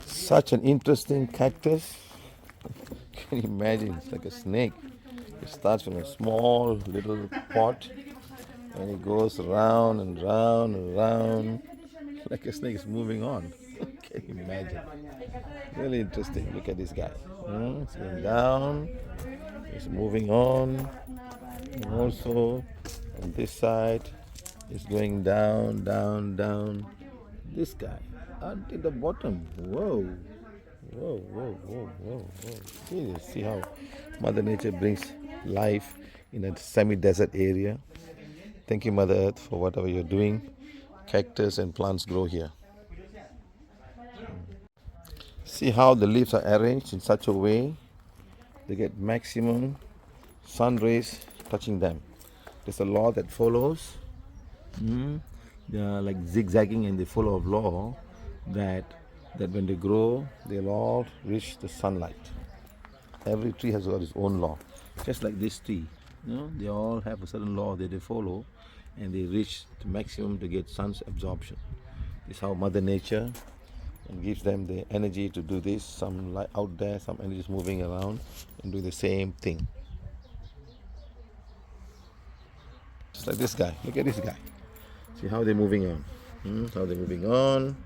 Such an interesting cactus. Can you imagine? It's like a snake. It starts from a small little pot and it goes round and round and round like a snake is moving on. Can you imagine? Really interesting. Look at this guy. It's going down, it's moving on, and also on this side, it's going down, down, down. This guy until the bottom. Whoa. Whoa, whoa, whoa, whoa, whoa. See how Mother Nature brings life in a semi-desert area. Thank you, Mother Earth, for whatever you're doing. Cactus and plants grow here. See how the leaves are arranged in such a way they get maximum sun rays touching them. There's a law that follows. They are like zigzagging and they follow a law that when they grow, they'll all reach the sunlight. Every tree has got its own law. Just like this tree, they all have a certain law that they follow and they reach the maximum to get sun's absorption. This is how Mother Nature gives them the energy to do this. Some light out there, some energy is moving around and doing the same thing. Just like this guy. Look at this guy. See how they're moving on. How they're moving on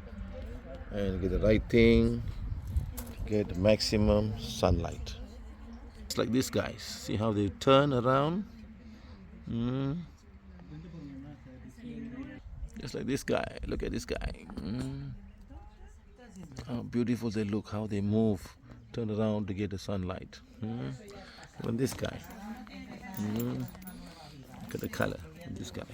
and get the right thing to get the maximum sunlight. Just like this guys. See how they turn around. Just like this guy. Look at this guy. How beautiful they look, how they move, turn around to get the sunlight. Even this guy. Look at the color of this guy.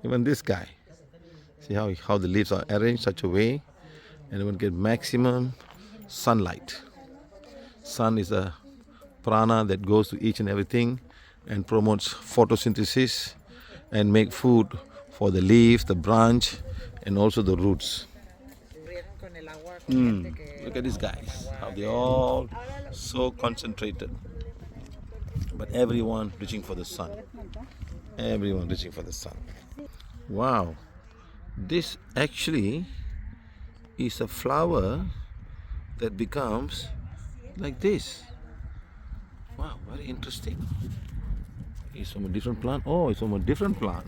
Even this guy. See how the leaves are arranged such a way and it will get maximum sunlight. Sun is a prana that goes to each and everything and promotes photosynthesis and make food for the leaf, the branch, and also the roots. Look at these guys, how they all so concentrated. But everyone reaching for the sun. Everyone reaching for the sun. Wow, this actually is a flower that becomes like this. Wow, very interesting. It's from a different plant. Oh, it's from a different plant.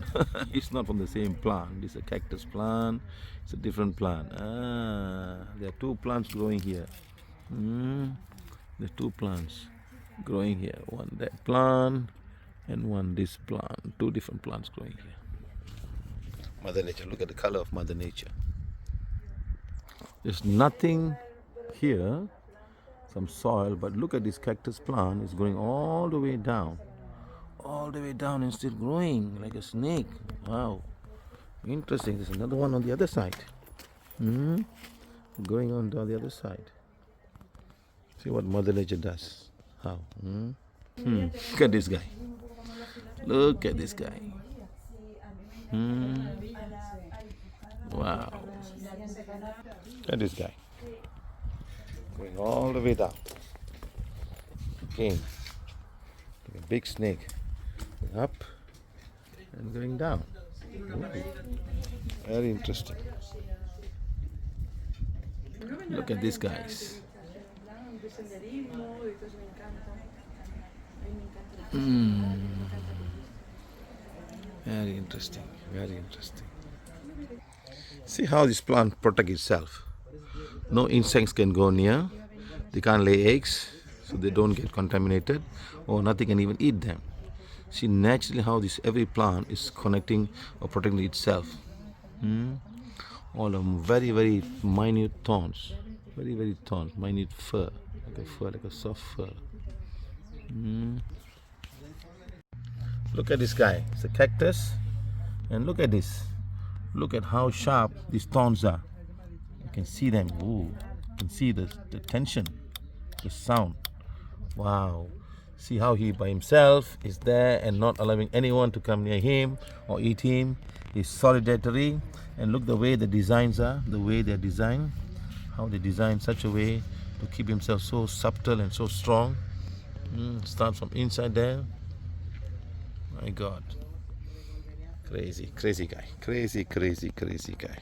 It's not from the same plant. It's a cactus plant. It's a different plant. There are two plants growing here. There are two plants growing here. One that plant and one this plant. Two different plants growing here. Mother Nature. Look at the color of Mother Nature. There's nothing here, some soil, but look at this cactus plant. It's going all the way down. All the way down and still growing like a snake. Wow, interesting. There's another one on the other side. Going on the other side. See what Mother Nature does. How? Look at this guy. Look at this guy. Wow. Look at this guy. Going all the way down. Again, like a big snake. Up and going down. Very interesting. Look at these guys. Very interesting. Very interesting. See how this plant protects itself. No insects can go near. They can't lay eggs, so they don't get contaminated, or nothing can even eat them. See naturally how this every plant is connecting or protecting itself. All of them very, very minute thorns. Very, very thorns, minute fur, like a soft fur. Look at this guy. It's a cactus. And look at this. Look at how sharp these thorns are. You can see them. Ooh. You can see the tension, the sound. Wow. See how he by himself is there and not allowing anyone to come near him or eat him. He's solitary. And look the way the designs are, the way they're designed. How they design such a way to keep himself so subtle and so strong. Starts from inside there. My God. Crazy guy. Crazy guy.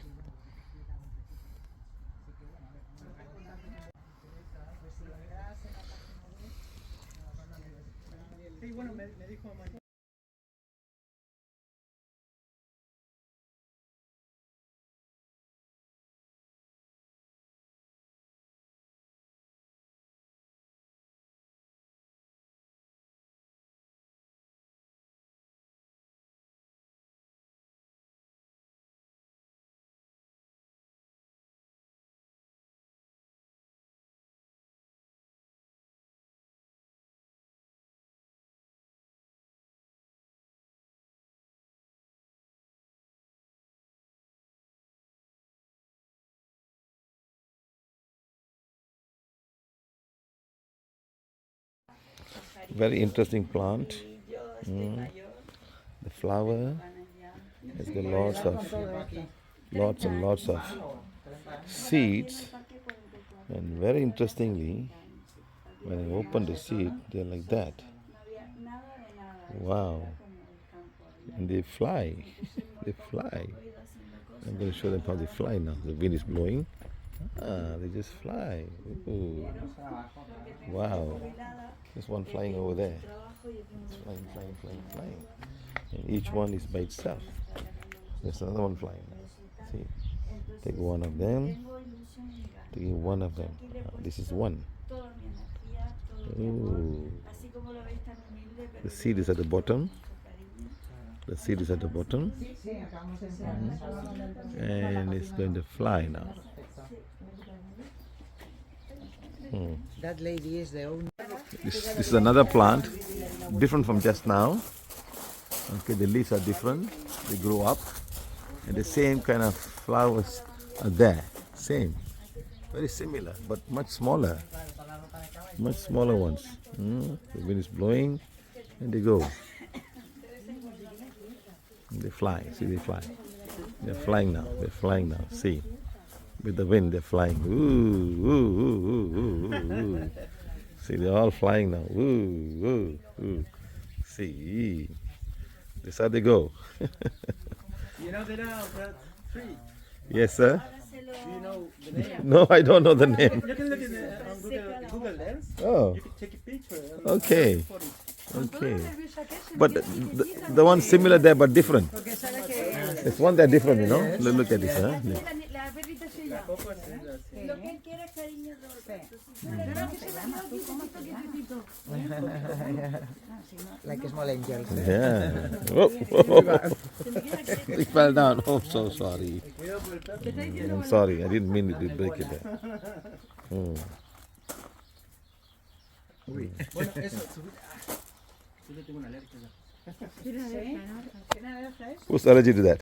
Very interesting plant. The flower has got lots and lots of seeds, and very interestingly, when I open the seed, they're like that. Wow! And they fly. They fly. I'm going to show them how they fly now. The wind is blowing. They just fly. Ooh. Wow. There's one flying over there. It's flying. And each one is by itself. There's another one flying. See? Take one of them. Take one of them. This is one. Ooh. The seed is at the bottom. The seed is at the bottom. And it's going to fly now. That lady is the owner. This is another plant, different from just now. Okay, the leaves are different. They grow up, and the same kind of flowers are there. Same, very similar, but much smaller. Much smaller ones. The wind is blowing, and they go. And they fly. See, they fly. They're flying now. They're flying now. See. With the wind, they're flying. Ooh, ooh, ooh, ooh, ooh, ooh. See, they're all flying now. Ooh, ooh, ooh. See, that's how they go. You know the name of that tree? Yes, sir. Do you know the name? No, I don't know the name. You can look in Google Lens. Oh, You can take a picture. And okay. look for it. Okay. But the one similar there, but different. There's one there different, you know. Look at this, huh? Like a small angel. Yeah. Oh, oh. It fell down. Oh, so sorry. I'm sorry. I didn't mean to break it there. Bueno, eso. Yo tengo una alergia. Who's allergic to that?